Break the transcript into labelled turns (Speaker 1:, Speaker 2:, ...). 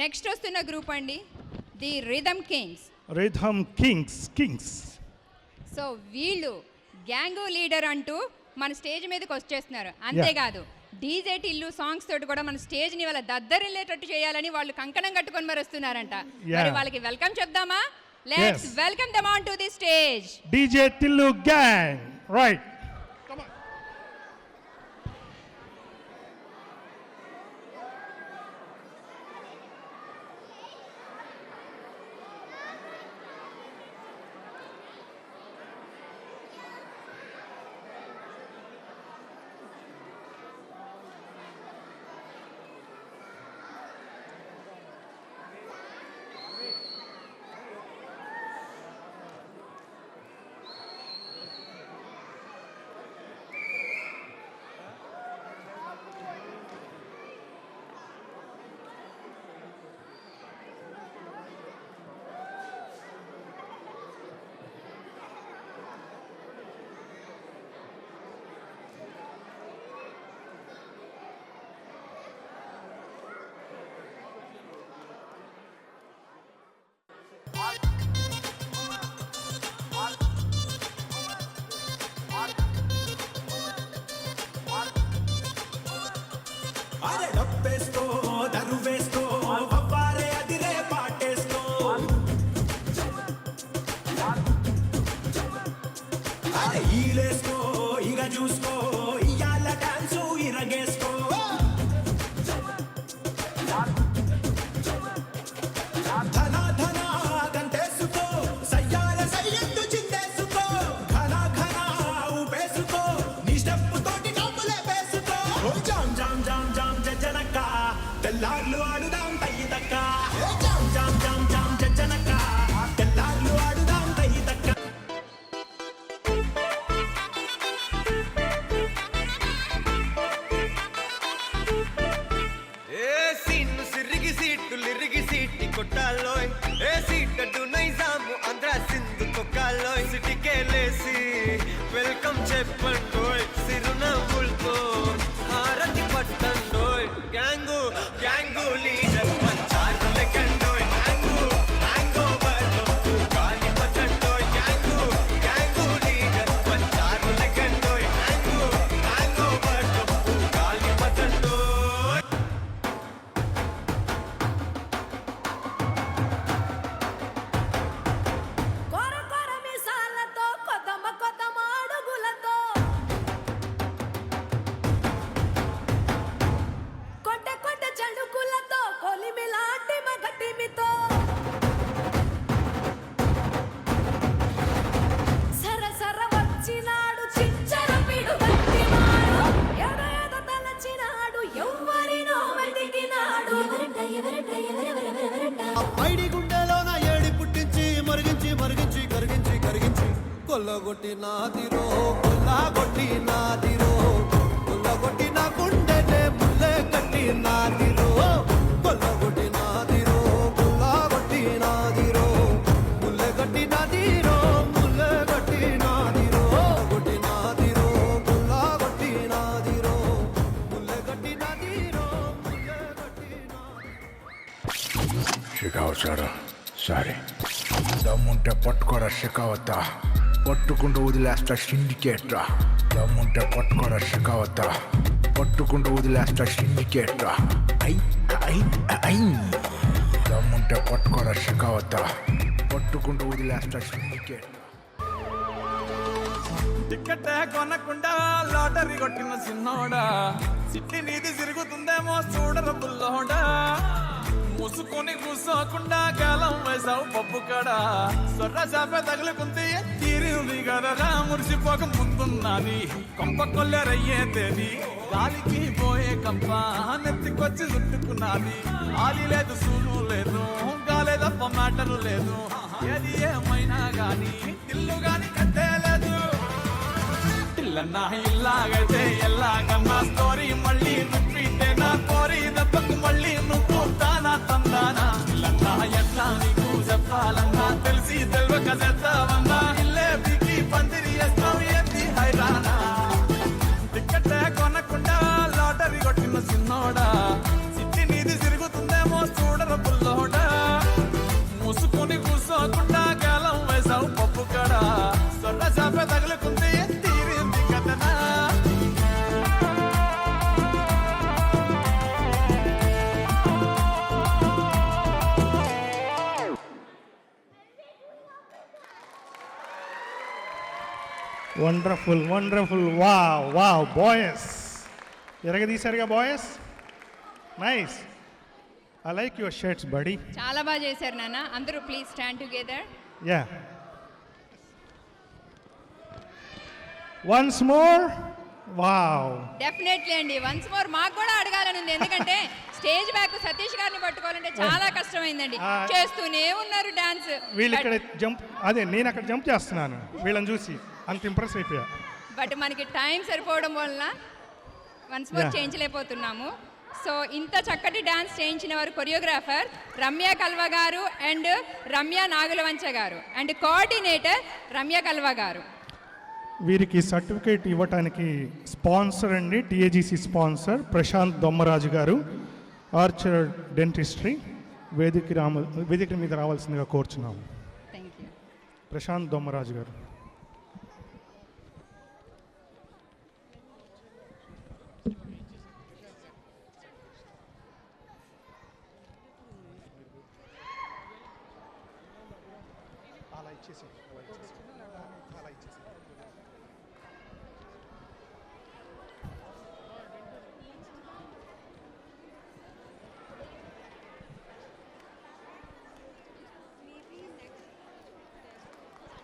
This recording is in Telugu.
Speaker 1: నెక్స్ట్ వస్తున్న గ్రూప్ అండి the rhythm Kings.
Speaker 2: Rhythm Kings.
Speaker 1: So వీళ్ళు గ్యాంగ్ లీడర్ అంటూ మన స్టేజ్ మీదకి వచ్చేస్తున్నారు. అంతేకాదు డీజే టిల్లు సాంగ్స్ తోటి కూడా మన స్టేజ్ ని వాళ్ళ దద్దరిల్లేటట్టు చేయాలని వాళ్ళు కంకణం కట్టుకొని మరి వస్తున్నారంట. మరి వాళ్ళకి వెల్కమ్ చెప్దామా? Let's welcome them on to the stage.
Speaker 2: DJ Tillu gang. Right.
Speaker 3: అరే డబ్బేస్తో దరువేస్తో వవ్వారే అదిరే పాటేస్తో అరే ఈలేస్కో ఇగ చూసుకో ఇయాల డాన్సు ఇరగేస్కో ధన ధన గంటేసుకో సయ్యాల సయ్యత్తు చిందేసుకో ఘన ఘన ఊపేసుకో నీ స్టెప్ తోటి డబ్బులే వేసుకో జామ్ జామ్ జామ్ జామ్ జనక తెల్లార్లు ఆడుదాం తయ్యి తక్క జామ్ జామ్ జామ్ జామ్ జనక తెల్లార్లు ఆడుదాం తయ్యి తక్క
Speaker 4: సిటీ కొట్టాలోయ్ ఏ సీటడు నైజాము ఆంధ్ర సింధు కొక్కాలోయ్ సిటీకే లేసి వెల్కమ్ చెప్పండోయ్ సిరునవ్వులతో హారతి పట్టండోయ్ గ్యాంగు గ్యాంగు లీడర్ పంచారు లెక్కండోయ్ గ్యాంగు గ్యాంగో బర్తో గాలి పట్టండోయ్ గ్యాంగు గ్యాంగు లీడర్ పంచారు లెక్కండోయ్ గ్యాంగు గ్యాంగో బర్తో గాలి పట్టండోయ్.
Speaker 5: పైడి గుండెలోన ఏడి పుట్టించి మరిగించి మరిగించి కరిగించి కరిగించి కొల్లగొట్టి నాదిరో కొల్లగొట్టి నాదిరో కొల్లగొట్టి నా గుండెనే ముల్లె కట్టి నాదిరో కొల్లగొట్టి నాదిరో కొల్లగొట్టి నాదిరో ముల్లె కట్టి నాదిరో ముల్లె కట్టి నాదిరో కొట్టి నాదిరో కొల్లగొట్టి నాదిరో ముల్లె కట్టి నాదిరో ముల్లె కట్టి
Speaker 6: షికావతారా సారీ దమ్ముంటే పట్టుకోరా షికావత పట్టుకుంటూ వదిలేస్తా సిండికేట్రా దమ్ముంటే పట్టుకోరా షికావత పట్టుకుంటూ వదిలేస్తా సిండికేట్రా ఐ ఐ ఐ దమ్ముంటే పట్టుకోరా షికావత పట్టుకుంటూ వదిలేస్తా సిండికేట్రా.
Speaker 7: టికెట్ కొనకుండా లాటరీ కొట్టిన సిన్నోడా సిట్టి నీది తిరుగుతుందేమో చూడర బుల్లోడా ముసుకొని కూసోకుండా గాలం వేసావు పప్పు కడా సొర్ర చేప తగులుకుంది తీరింది కదరా మురిసిపోక ముందున్నది కొంప కొల్లెరయ్యే తేది గాలికి పోయే కంప నెత్తికొచ్చి చుట్టుకున్నది ఆలి లేదు సూలు లేదు గాలే తప్ప మ్యాటరు లేదు ఏది ఏమైనా గాని ఇల్లు గాని కట్టేలేదు ఇల్లన్నా ఇల్లాగైతే ఎల్లాగన్నా స్టోరీ మళ్ళీ రిపీటే నా కోరి దెబ్బకు మళ్ళీ నువ్వు తానా తందానా ఇల్లన్నా ఎట్లా నీకు చెప్పాలన్నా తెలిసి తెలియక చేస్తావన్నా ఇల్లే బిగి పందిరి వేస్తావు ఏంటి హైరానా టికెట్ కొనకుండా లాటరీ కొట్టిన సిన్నోడా సిట్టి నీది తిరుగుతుందేమో చూడరు
Speaker 2: wonderful wonderful wow wow boys ఎరగదీశారుగా boys nice I like your shirts buddy
Speaker 1: చాలా బాగా చేశారు నాన్న. అందరూ please stand together.
Speaker 2: Yeah once more wow
Speaker 1: definitely అండి. వన్స్ మోర్ మాకు కూడా అడగాలని ఉంది. ఎందుకంటే స్టేజ్ బ్యాక్ సతీష్ గారిని పట్టుకోవాలంటే చాలా కష్టమైందండి. చేస్తూనే ఉన్నారు డాన్స్.
Speaker 2: వీళ్ళు ఇక్కడ జంప్ అదే నేను అక్కడ జంప్ చేస్తున్నాను వీళ్ళని చూసి అంత ఇంప్రెస్ అయిపోయా.
Speaker 1: బట్ మనకి టైం సరిపోవడం వలన వన్స్ మోర్
Speaker 2: Yeah.
Speaker 1: చేయించలేకపోతున్నాము. సో ఇంత చక్కటి డాన్స్ చేయించిన వారు కొరియోగ్రాఫర్ రమ్య కల్వ గారు అండ్ రమ్య నాగులవంచ గారు అండ్ కోఆర్డినేటర్ రమ్య కల్వ గారు.
Speaker 2: వీరికి సర్టిఫికేట్ ఇవ్వటానికి స్పాన్సర్ అండి టీఏజీసీ స్పాన్సర్ ప్రశాంత్ దొమ్మరాజు గారు ఆర్చర్ డెంటిస్ట్రీ వేదిక మీద రావాల్సిందిగా కోరుచున్నాము.
Speaker 1: Thank you.
Speaker 2: ప్రశాంత్ దొమ్మరాజు గారు. అలా ఇచ్చేసి